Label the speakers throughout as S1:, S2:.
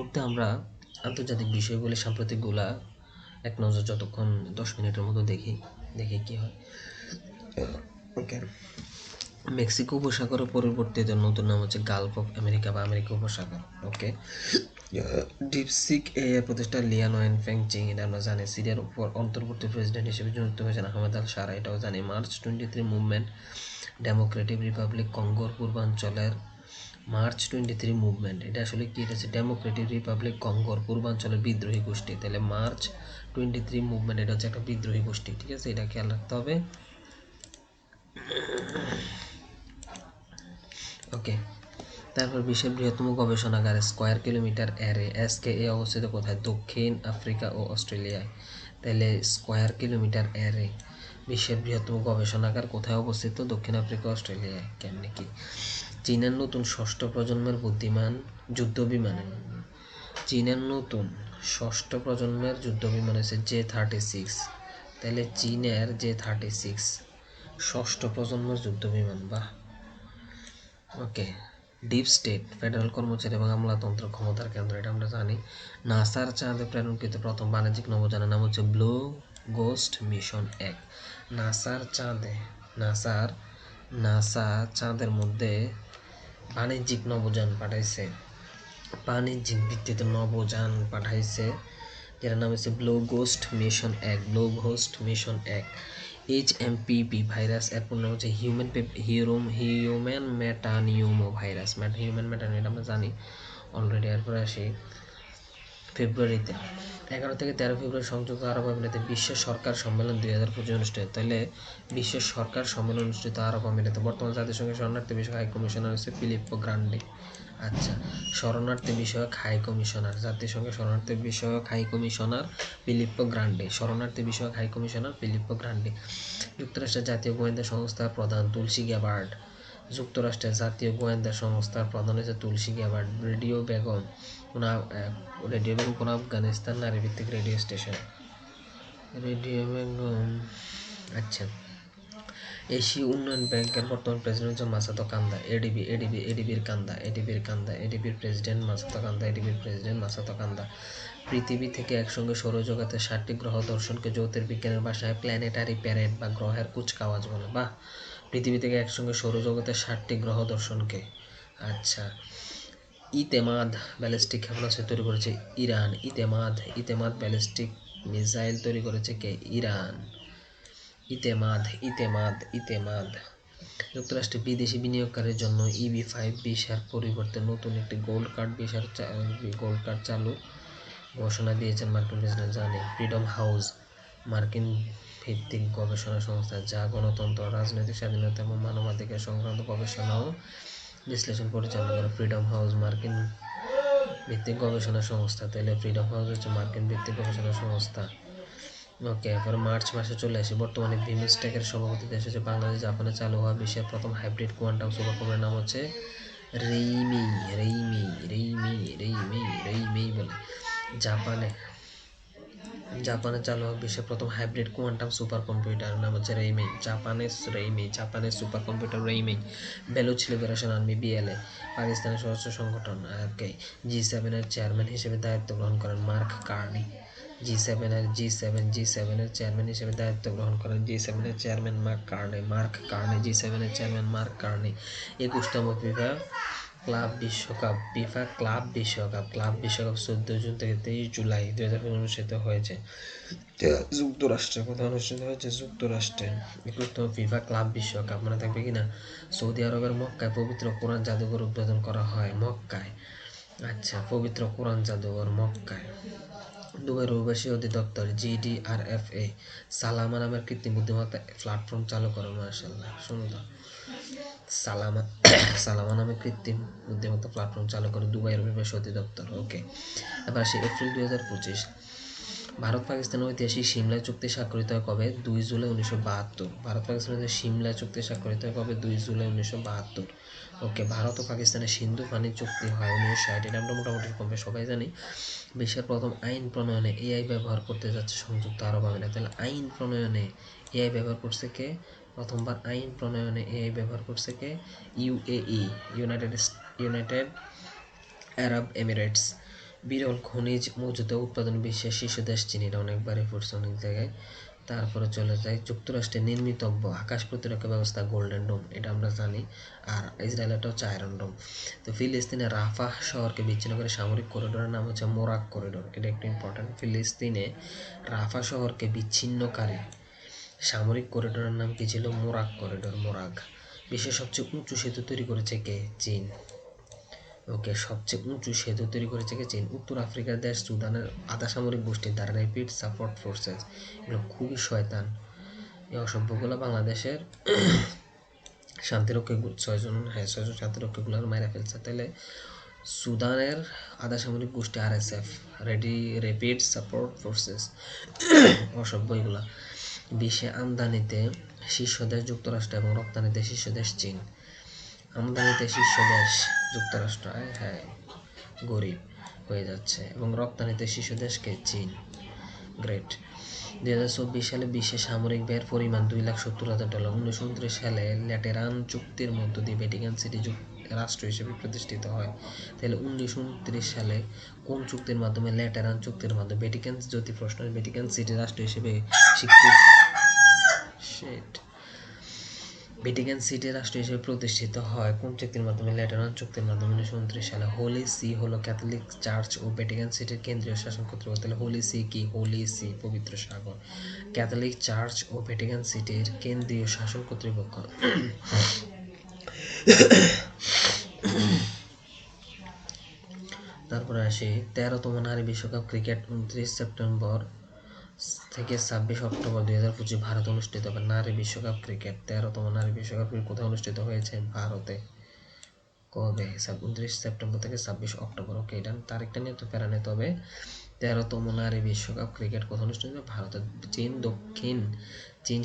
S1: মুহূর্তে আমরা আন্তর্জাতিক বিষয়গুলি সাম্প্রতিকগুলা এক নজর যতক্ষণ 10 মিনিটের মতো দেখি কি হয়। ওকে, মেক্সিকো উপসাগরের পরিবর্তিত নতুন নাম হচ্ছে গালফ অফ আমেরিকা বা আমেরিকা উপসাগর। ওকে, ডিপসিক এর প্রতিষ্ঠা লিয়ান ওয়েনফেং চিং, এটা আমরা জানি। সিরিয়ার উপর অন্তর্বর্তী প্রেসিডেন্ট হিসেবে নিযুক্ত হয়েছেন আহমেদ আল সারা, এটাও জানি। মার্চ 23 মুভমেন্ট, ডেমোক্রেটিক রিপাবলিক কঙ্গোর পূর্বাঞ্চলের মার্চ 23 মুভমেন্ট, এটা আসলে কি? এটা হচ্ছে ডেমোক্রেটিক রিপাবলিক কঙ্গোর পূর্বাঞ্চলের বিদ্রোহী গোষ্ঠী। তাহলে মার্চ 23 মুভমেন্ট এটা হচ্ছে একটা বিদ্রোহী গোষ্ঠী, ঠিক আছে? এটা খেয়াল রাখতে হবে। ওকে, তারপর বিশ্বের বৃহত্তম গবেষণাগার স্কয়ার কিলোমিটার অ্যারে SKA অবস্থিত কোথায়? দক্ষিণ আফ্রিকা ও অস্ট্রেলিয়ায়। তাহলে স্কয়ার কিলোমিটার অ্যারে বিশ্বের বৃহত্তম গবেষণাগার কোথায় অবস্থিত? দক্ষিণ আফ্রিকা অস্ট্রেলিয়ায়। কেমনে কি? চীনের নতুন ষষ্ঠ প্রজন্মের বুদ্ধিমান যুদ্ধবিমান, চীনের নতুন ষষ্ঠ প্রজন্মের যুদ্ধবিমান হচ্ছে J-36। তাহলে চীনের J-36 ষষ্ঠ প্রজন্মের যুদ্ধবিমান। বাহ। ওকে, ডিপ স্টেট ফেডারেল কর্মচারী এবং আমলাতন্ত্র ক্ষমতার কেন্দ্র, এটা আমরা জানি। নাসার চাঁদে প্রেরণকৃত প্রথম বাণিজ্যিক নভোযানের নাম হচ্ছে ব্লু গোস্ট মিশন 1। নাসা চাঁদের মধ্যে বাণিজ্যিক নভোযান পাঠাইছে, বাণিজ্যিক ভিত্তিতে নভোযান পাঠাইছে, যেটার নাম হচ্ছে blue ghost mission 1। Blue ghost mission 1। HMPV virus এর পূর্ণ হচ্ছে হিউম্যান মেটানিউমো ভাইরাস। হিউম্যান মেটানিউম এটা আমরা জানি অলরেডি। এরপরে আসি ফেব্রুয়ারিতে, 11 থেকে 13 ফেব্রুয়ারি সংযুক্ত আরব আমিরাতে বিশ্ব সরকার সম্মেলন 2025 অনুষ্ঠিত। তাহলে বিশ্ব সরকার সম্মেলন অনুষ্ঠিত আরব আমিরাতে। বর্তমান জাতিসংঘের শরণার্থী বিষয়ক হাই কমিশনার হচ্ছে ফিলিপ্পো গ্রান্ডি। আচ্ছা, শরণার্থী বিষয়ক হাই কমিশনার, জাতিসংঘের শরণার্থী বিষয়ক হাই কমিশনার ফিলিপ্পো গ্রান্ডি। শরণার্থী বিষয়ক হাই কমিশনার ফিলিপ্পো গ্রান্ডি। যুক্তরাষ্ট্রের জাতীয় গোয়েন্দা সংস্থার প্রধান তুলসী গ্যাবার্ড। যুক্তরাষ্ট্রের জাতীয় গোয়েন্দা সংস্থার প্রধান হচ্ছে তুলসী গ্যাবার্ড। রেডিও বেগম কোন আফগানিস্তান নারী ভিত্তিক রেডিও স্টেশন। রেডিও বেগম। আচ্ছা, এশীয় উন্নয়ন ব্যাংকের বর্তমান প্রেসিডেন্ট হচ্ছে মাসাতো কান্দা। এডিবির প্রেসিডেন্ট মাসাতো কান্দা। পৃথিবী থেকে একসঙ্গে সৌরজগতের 7টি গ্রহ দর্শনকে জ্যোতির্বিজ্ঞানের ভাষায় প্ল্যানেটারি প্যারেড বা গ্রহের কুচকাওয়াজ বলে। বাহ, পৃথিবী থেকে একসঙ্গে সৌরজগতের 7টি গ্রহ দর্শনকে। আচ্ছা, ইতেমাদ ব্যালিস্টিক ক্ষেপণাস্ত্র তৈরি করেছে ইরান। ইতেমাদ ব্যালিস্টিক মিসাইল তৈরি করেছে কে? ইরান। ইতেমাদ। যুক্তরাষ্ট্রে বিদেশি বিনিয়োগকারীর জন্য EB-5 ভিসার পরিবর্তে নতুন একটি গোল্ড কার্ড চালু ঘোষণা দিয়েছেন মার্কিন প্রেসিডেন্ট। জানি। ফ্রিডম হাউস মার্কিন ভিত্তিক গবেষণা সংস্থা যা গণতন্ত্র, রাজনৈতিক স্বাধীনতা এবং মানবাধিকার সংক্রান্ত গবেষণা ও বিশ্লেষণ পরিচালনা করে। ফ্রিডম হাউস মার্কিন ভিত্তিক গবেষণা সংস্থা। তাহলে ফ্রিডম হাউস হচ্ছে মার্কিন ভিত্তিক গবেষণা সংস্থা। ওকে, এরপর মার্চ মাসে চলে আসি। বর্তমানে বিমস্টেকের সভাপতি দেশ হচ্ছে বাংলাদেশ। জাপানে চালু হওয়া বিশ্বের প্রথম হাইব্রিড কোয়ান্টাম সুপারকম্পিউটারের নাম হচ্ছে রেইমেই বলে। জাপানে চালু হওয়া বিশ্বের প্রথম হাইব্রিড কোয়ান্টাম সুপার কম্পিউটারের নাম হচ্ছে রেইমেই। জাপানের super computer Reimei. Baloch liberation army BLA পাকিস্তানের সশস্ত্র সংগঠন। G7 এর চেয়ারম্যান হিসেবে দায়িত্ব গ্রহণ করেন মার্ক কার্নি। G7 এর চেয়ারম্যান হিসেবে দায়িত্ব গ্রহণ করেন G7 এর চেয়ারম্যান মার্ক কার্নি। G7 এর চেয়ারম্যান মার্ক কার্নি। 21তম ফিফা ক্লাব বিশ্বকাপ 14 জুন থেকে 23 জুলাই 2015 অনুষ্ঠিত হয়েছে যুক্তরাষ্ট্রে। কোথায় অনুষ্ঠিত হয়েছে? যুক্তরাষ্ট্রে। 21তম ফিফা ক্লাব বিশ্বকাপ, মনে থাকবে কিনা? সৌদি আরবের মক্কায় পবিত্র কোরআন জাদুঘর উদ্বোধন করা হয়। মক্কায়। আচ্ছা, পবিত্র কোরআন জাদুঘর মক্কায়। দুবাইয়ের অভিবাসী অধিদপ্তর GDRFA সালামা নামের কৃত্রিম বুদ্ধিমত্তা প্ল্যাটফর্ম চালু করে। মাশাআল্লাহ, সুন্দর। সালামা নামে কৃত্রিম বুদ্ধিমত্তা প্ল্যাটফর্ম চালু করে দুবাইয়ের অভিবাসী অধিদপ্তর। ওকে, এবার আসি এপ্রিল 2025। ভারত পাকিস্তানের ঐতিহাসিক সিমলা চুক্তি স্বাক্ষরিত হয় কবে? 2 জুলাই 1972। ভারত পাকিস্তানের সিমলা চুক্তি স্বাক্ষরিত হয় কবে? 2 জুলাই 1972। ওকে, ভারত ও পাকিস্তানের সিন্ধু পানি চুক্তি হয় 1960। এটা আমরা মোটামুটি কমবে সবাই জানি। বিশ্বের প্রথম আইন প্রণয়নে AI ব্যবহার করতে যাচ্ছে সংযুক্ত আরব আমিরাত। তাহলে আইন প্রণয়নে AI ব্যবহার করছে কে? প্রথমবার আইন প্রণয়নে AI ব্যবহার করছে কে? UAE, ইউনাইটেড আরব এমিরেটস। বিরল খনিজ মজুত উৎপাদন বিশ্বের শীর্ষ দেশ চীন, এটা অনেকবারই পড়ছে অনেক জায়গায়। তারপরে চলে যায় যুক্তরাষ্ট্রে নির্মিতব্য আকাশ প্রতিরক্ষা ব্যবস্থা গোল্ডেন ডোম, এটা আমরা জানি। আর ইসরায়েলটা হচ্ছে আয়রন ডোম। তো ফিলিস্তিনে রাফাহ শহরকে বিচ্ছিন্ন করে সামরিক করিডোরের নাম হচ্ছে মোরাক করিডোর, এটা একটু ইম্পর্টেন্ট। ফিলিস্তিনে রাফা শহরকে বিচ্ছিন্নকারী সামরিক করিডোরের নাম কি ছিল? মোরাক করিডোর, মোরাক। বিশ্বের সবচেয়ে উঁচু সেতু তৈরি করেছে কে? চীন। ওকে, সবচেয়ে উঁচু সেতু তৈরি করেছে কে? চীন। উত্তর আফ্রিকার দেশ সুদানের আধা সামরিক গোষ্ঠী দ্য র্যাপিড সাপোর্ট ফোর্সেস, এগুলো খুবই শয়তান। এই অসভ্যগুলো বাংলাদেশের শান্তিরক্ষী 6 জন, হ্যাঁ 6 জন শান্তিরক্ষীগুলো মাইরা ফেলছে। তাহলে সুদানের আধা সামরিক গোষ্ঠী RSF, র্যাপিড সাপোর্ট ফোর্সেস, অসভ্য এগুলা। বিশ্বে আমদানিতে শীর্ষ দেশ যুক্তরাষ্ট্র এবং রপ্তানিতে শীর্ষ দেশ চীন। আমদানিতে শীর্ষ দেশ যুক্তরাষ্ট্র, হ্যাঁ গরিব হয়ে যাচ্ছে, এবং রপ্তানিতে শীর্ষ দেশকে চীন। গ্রেট। 2024 সালে বিশ্বে সামরিক ব্যয়ের পরিমাণ $2,70,000। 1929 সালে ল্যাটেরান চুক্তির মধ্য দিয়ে ভ্যাটিকান সিটি রাষ্ট্র হিসেবে প্রতিষ্ঠিত হয়। তাহলে 1929 সালে কোন চুক্তির মাধ্যমে? ল্যাটেরান চুক্তির মাধ্যমে। ভ্যাটিকান যদি প্রশ্ন, ভ্যাটিকান সিটি রাষ্ট্র হিসেবে ভ্যাটিকান সিটি রাষ্ট্র হিসেবে প্রতিষ্ঠিত হয় কোন চুক্তির মাধ্যমে? ল্যাটেরান চুক্তির মাধ্যমে 1929 সালে। হোলি সি হলো ক্যাথলিক চার্চ ও ভ্যাটিকান সিটির কেন্দ্রীয় শাসন কর্তৃপক্ষ। তাহলে হোলি সি কি? হোলি সি পবিত্র সাগর। ক্যাথলিক চার্চ ও ভ্যাটিকান সিটির কেন্দ্রীয় শাসন কর্তৃপক্ষ। তারপরে আসি 13তম নারী বিশ্বকাপ ক্রিকেট 29 সেপ্টেম্বর থেকে 26 অক্টোবর 2025 ভারতে অনুষ্ঠিত হবে। নারী বিশ্বকাপ ক্রিকেট 13তম নারী বিশ্বকাপ ক্রিকেট কোথায় অনুষ্ঠিত হয়েছে? ভারতে। কবে? 29 সেপ্টেম্বর থেকে 26 অক্টোবর। ওকে, এটা তারিখটা নিয়ে তো প্যারা নেই। তবে 13তম নারী বিশ্বকাপ ক্রিকেট কোথায় অনুষ্ঠিত হবে? ভারতে। দক্ষিণ চীন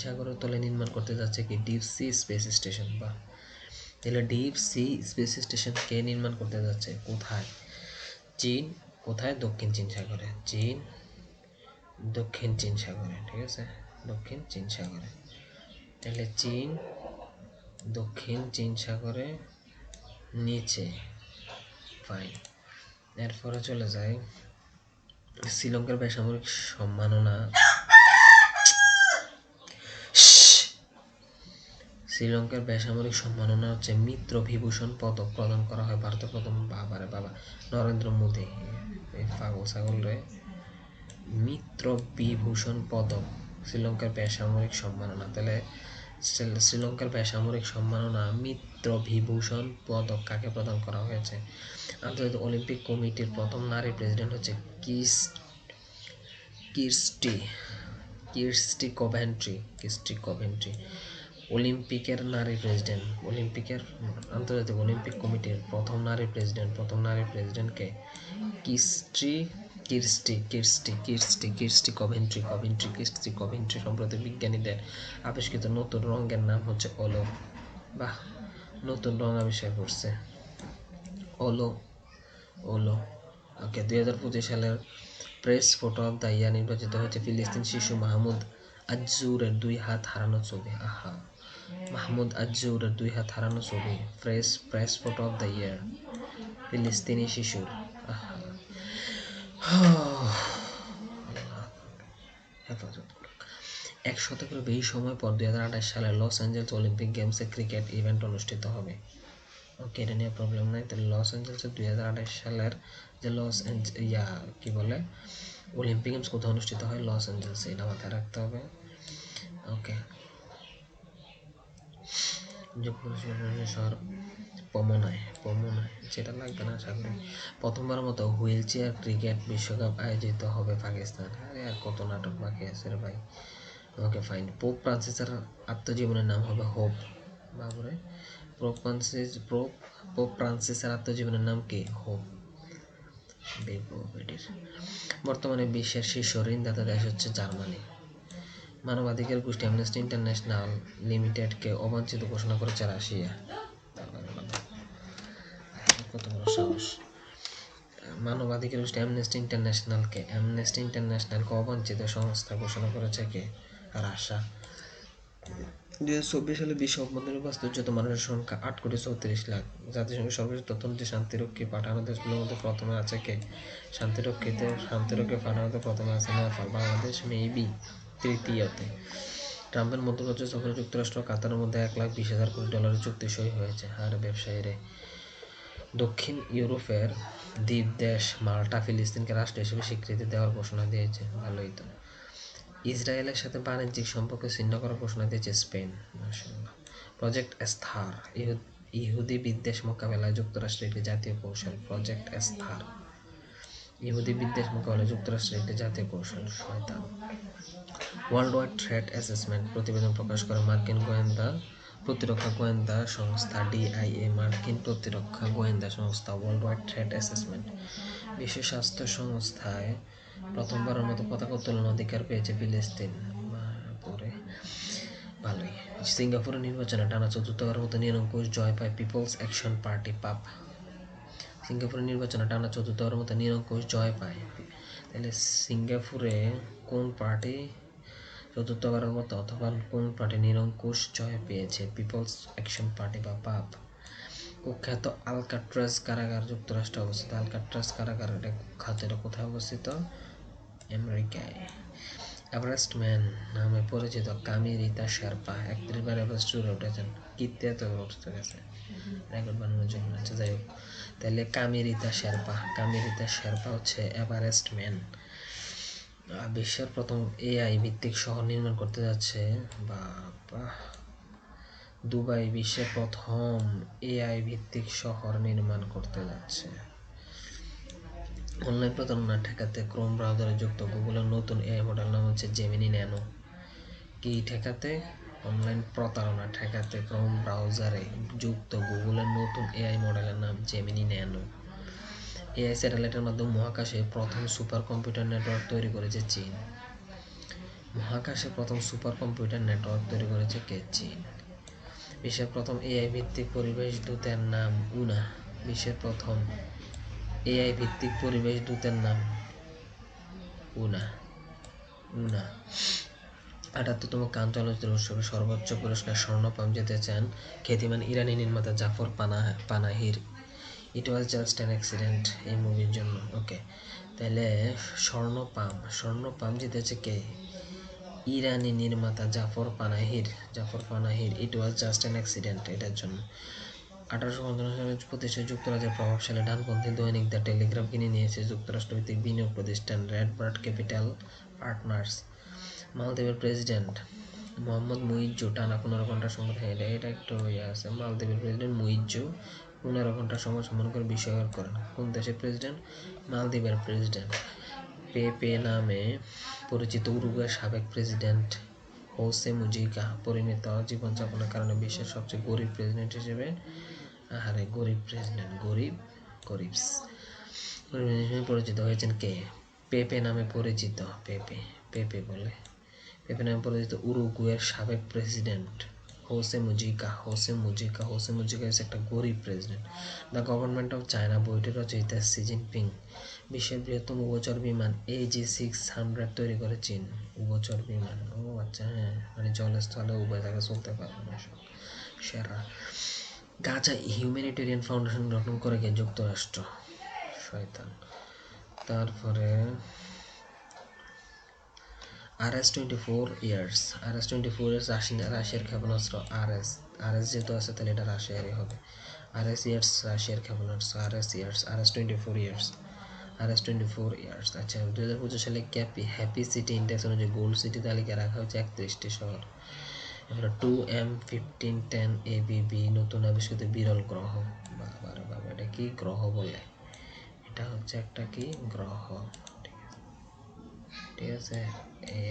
S1: সাগরের তলে নির্মাণ করতে যাচ্ছে কি? Deep sea space station. বা তাহলে ডিপ সি স্পেস স্টেশন কে নির্মাণ করতে যাচ্ছে? কোথায়? চীন। কোথায়? দক্ষিণ চীন সাগরে। চীন দক্ষিণ চীন সাগরে, ঠিক আছে, দক্ষিণ চীন সাগরে। তাহলে চীন দক্ষিণ চীন সাগরে নিচে, ফাইন। এরপরে চলে যায় শ্রীলঙ্কার বেসামরিক সম্মাননা। শ্রীলঙ্কার বেসামরিক সম্মাননা হচ্ছে মিত্র বিভূষণ পদক প্রদান করা হয় ভারতের প্রথম, বাবারে বাবা, নরেন্দ্র মোদী। এই পাগল ছাগল রে। মিত্র বিভূষণ পদক শ্রীলঙ্কার বেসামরিক সম্মাননা। তাহলে শ্রীলঙ্কার বেসামরিক সম্মাননা মিত্র বিভূষণ পদক কাকে প্রদান করা হয়েছে? আন্তর্জাতিক অলিম্পিক কমিটির প্রথম নারী প্রেসিডেন্ট হচ্ছে কিরস্টি কভেন্ট্রি। অলিম্পিকের নারী প্রেসিডেন্ট, আন্তর্জাতিক অলিম্পিক কমিটির প্রথম নারী প্রেসিডেন্টকে? Kirsty Coventry. সম্প্রতি বিজ্ঞানীদের আবিষ্কৃত নতুন রঙের নাম হচ্ছে ওলো। বাহ, নতুন রং আবিষ্কার করছে, ওলো। ওকে, 2025 সালের press photo of the year নির্বাচিত হয়েছে ফিলিস্তিন শিশু মাহমুদ আজজুরের 2 হাত হারানো ছবি। মাহমুদ আজজুরের 2 হাত হারানো ছবি। Press photo of the year, ফিলিস্তিনি শিশুর। হেফাজত। 1 শতকের বেশি সময় পর 2028 সালে লস অ্যাঞ্জেলস অলিম্পিক গেমসে ক্রিকেট ইভেন্ট অনুষ্ঠিত হবে। ওকে, এটা নিয়ে প্রবলেম নাই। তাহলে লস অ্যাঞ্জেলসে 2028 সালের যে কি বলে অলিম্পিক গেমস কোথায় অনুষ্ঠিত হয়? লস অ্যাঞ্জেলসে, এটা মাথায় রাখতে হবে। ওকে, শহর পমনায়, যেটা লাগবে না আশা করি। প্রথমবার মতো হুইল চেয়ার ক্রিকেট বিশ্বকাপ আয়োজিত হবে পাকিস্তান। আরে আর কত নাটক বাকি আছে রে ভাই। ওকে, ফাইন। পোপ ফ্রান্সিসের আত্মজীবনের নাম হবে হোপ। বাবরে, পোপ ফ্রান্সিসের আত্মজীবনের নাম কি? হোপ। বর্তমানে বিশ্বের শীর্ষ ঋণদাতা দেশ হচ্ছে জার্মানি। মানবাধিকার গোষ্ঠী অ্যামনেস্টি ইন্টারন্যাশনাল লিমিটেডকে অবাঞ্ছিত ঘোষণা করেছে রাশিয়া। কত বড় সাহস! মানবাধিকার গোষ্ঠী অ্যামনেস্টি ইন্টারন্যাশনালকে অবাঞ্ছিত সংস্থা ঘোষণা করেছে কে? রাশিয়া। 2024 সালে বিশ্ব অভ্যন্তরীণ বাস্তুচ্যুত মানুষের সংখ্যা 8,34,00,000। জাতিসংঘের সর্বশেষ তথ্য অনুযায়ী শান্তিরক্ষী পাঠানো দেশগুলোর মধ্যে প্রথমে আছে কে? শান্তিরক্ষী পাঠানোতে প্রথমে আছে নেপাল, বাংলাদেশ মেবি তৃতীয়তে। ট্রাম্পের মধ্যপ্রাচ্য সফরে যুক্তরাষ্ট্র কাতারের মধ্যে $1,20,000 চুক্তি সই হয়েছে। আর ব্যবসায়ীরা দক্ষিণ ইউরোপের দ্বীপ দেশ মাল্টা ফিলিস্তিনকে রাষ্ট্র হিসেবে স্বীকৃতি দেওয়ার ঘোষণা দিয়েছে। ভালোই তো। ইসরায়েলের সাথে বাণিজ্যিক সম্পর্ক ছিন্ন করার ঘোষণা দিয়েছে স্পেন। মাশাআল্লাহ। প্রজেক্ট এস্থার ইহুদি বিদ্বেষ মোকাবেলায় যুক্তরাষ্ট্রের একটি জাতীয় কৌশল। প্রজেক্ট এস্থার ইহুদি বিদ্বেষ মোকাবেলায় যুক্তরাষ্ট্রের একটি জাতীয় কৌশল। শয়তান। ওয়ার্ল্ড ওয়াইড থ্রেট অ্যাসেসমেন্ট প্রতিবেদন প্রকাশ করে মার্কিন প্রতিরক্ষা গোয়েন্দা সংস্থা ডিআইএ। মার্কিন প্রতিরক্ষা গোয়েন্দা সংস্থা ওয়ার্ল্ড ওয়াইড থ্রেট অ্যাসেসমেন্ট বিশ্ব স্বাস্থ্য সংস্থায় প্রথমবারের মতো পতাকা উত্তোলনের অধিকার পেয়েছে ফিলিস্তিন। পরে ভালোই। সিঙ্গাপুরের নির্বাচনে টানা চতুর্থবারের মতো নিরঙ্কুশ জয় পায় পিপলস অ্যাকশন পার্টি পাপ। সিঙ্গাপুরের নির্বাচনে টানা চতুর্থবারের মতো নিরঙ্কুশ জয় পায়। তাহলে সিঙ্গাপুরে কোন পার্টি চতুর্থবারের মতো অথবা কোন পার্টি নিরঙ্কুশ জয় পেয়েছে? পিপলস অ্যাকশন পার্টি বা পাপ। কুখ্যাত আলকাট্রাজ কারাগার যুক্তরাষ্ট্রে অবস্থিত। আলকাট্রাজ কারাগার এটা কুখ্যাত, এটা কোথায় অবস্থিত? আমেরিকায়। এভারেস্ট ম্যান নামে পরিচিত কামি রিতা শেরপা 31 বার এভারেস্ট চূড়ে উঠেছেন। কীর্তি এত উঠতে গেছে রেকর্ড বানানোর জন্য। আচ্ছা যাই হোক, তাহলে কামি রিতা শেরপা হচ্ছে এভারেস্ট ম্যান। বিশ্বের প্রথম এআই ভিত্তিক শহর নির্মাণ করতে যাচ্ছে। বাবা, দুবাই বিশ্বের প্রথম এআই ভিত্তিক শহর নির্মাণ করতে যাচ্ছে। অনলাইন প্রতারণা ঠেকাতে ক্রোম ব্রাউজারে যুক্ত গুগলের নতুন এআই মডেল নাম হচ্ছে জেমিনি ন্যানো। কি ঠেকাতে? অনলাইন প্রতারণা ঠেকাতে ক্রোম ব্রাউজারে যুক্ত গুগলের নতুন এআই মডেলের নাম জেমিনি ন্যানো। এআই স্যাটেলাইটের মাধ্যমে মহাকাশে প্রথম সুপার কম্পিউটার নেটওয়ার্ক তৈরি করেছে চীন। মহাকাশে প্রথম সুপার কম্পিউটার নেটওয়ার্ক তৈরি করেছে কে? চীন। বিশ্বের প্রথম এআই ভিত্তিক পরিবেশ দূতের নাম উনা। বিশ্বের প্রথম এআই ভিত্তিক পরিবেশ দূতের নাম উনা। ৭৮তম কান চলচ্চিত্র উৎসবে সর্বোচ্চ পুরস্কার স্বর্ণপাম জিতেছেন খ্যাতিমান ইরানি নির্মাতা জাফর পানাহির। ইট ওয়াজ জাস্ট অ্যান অ্যাক্সিডেন্ট এই মুভির জন্য। ওকে, তাহলে স্বর্ণপাম জিতেছে কে? ইরানি নির্মাতা জাফর পানাহির। ইট ওয়াজ জাস্ট অ্যান অ্যাক্সিডেন্ট এটার জন্য। 1855 সালে প্রতিষ্ঠা যুক্তরাজ্যের প্রভাবশালী ডানপন্থী দৈনিক দ্য টেলিগ্রাফ কিনে নিয়েছে যুক্তরাষ্ট্রভিত্তিক বিনিয়োগ প্রতিষ্ঠান রেডবার্ড ক্যাপিটাল পার্টনার্স। মালদ্বীপের প্রেসিডেন্ট মোহাম্মদ মুইজ্জু টানা 15 ঘন্টা সময় এটা একটু আছে। মালদ্বীপের প্রেসিডেন্ট মুইজ্জু 15 ঘন্টা সময় সম্মান করে বিষয় করেন। কোন দেশের প্রেসিডেন্ট? মালদ্বীপের প্রেসিডেন্ট। পেপে নামে পরিচিত উরুগুয়ের সাবেক প্রেসিডেন্ট হোসে মুজিকা পরিমিত জীবনযাপনের কারণে বিশ্বের সবচেয়ে গরিব প্রেসিডেন্ট হিসেবে পরিচিত হয়েছেন কে? পেপে নামে পরিচিত উরুগুয়ের সাবেক প্রেসিডেন্ট হোসে মুজিকা হচ্ছে একটা গরিব president. The government of China বইটির রচয়িতা শি জিনপিং। বিশ্বের বৃহত্তম উভচর বিমান AG600 তৈরি করে চীন। উভচর বিমান, ও আচ্ছা, হ্যাঁ, মানে জলে স্থলে উভয় জায়গায় চলতে পারবে না। সেরা। গাজা হিউম্যানিটেরিয়ান ফাউন্ডেশন গঠন করে কে? যুক্তরাষ্ট্র। শয়তান। তারপরে RS-24 ইয়ার্স রাশিয়ার ক্ষেপণাস্ত্র। RS যেহেতু আছে তাহলে এটা রাশিয়ারই হবে। RS ইয়ার্স রাশিয়ার ক্ষেপণাস্ত্র। RS-24 years. আচ্ছা, 2025 সালে হ্যাপি সিটি ইন্ডেক্স অনুযায়ী গোল্ড সিটি তালিকায় রাখা হয়েছে 31টি শহর। এবার 2M1510 ABB নতুন আবিষ্কৃত বিরল গ্রহ। বাবা, এটা কি গ্রহ বলে? এটা হচ্ছে একটা কি গ্রহ? ঠিক আছে,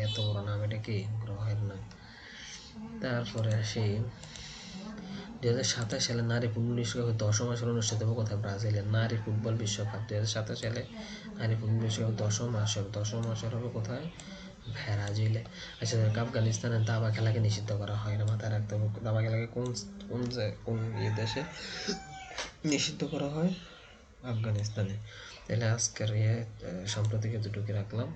S1: এত বড় নাম, এটা কি গ্রহের নাম? তারপরে আসি 2027 সালে নারী ফুটবল বিশ্বকাপে 10ম আসর অনুষ্ঠিত হবে কোথায়? ব্রাজিলে। নারী ফুটবল বিশ্বকাপ 2027 সালে নারী ফুটবল বিশ্বকাপ 10ম আসর হবে কোথায়? ব্রাজিলে। আচ্ছা, আফগানিস্তানের দাবা খেলাকে নিষিদ্ধ করা হয় না, মাথায় রাখতে হবে। দাবা খেলাকে কোন দেশে নিষিদ্ধ করা হয়? আফগানিস্তানে। তাহলে আজকের সাম্প্রতিক এতটুকু রাখলাম।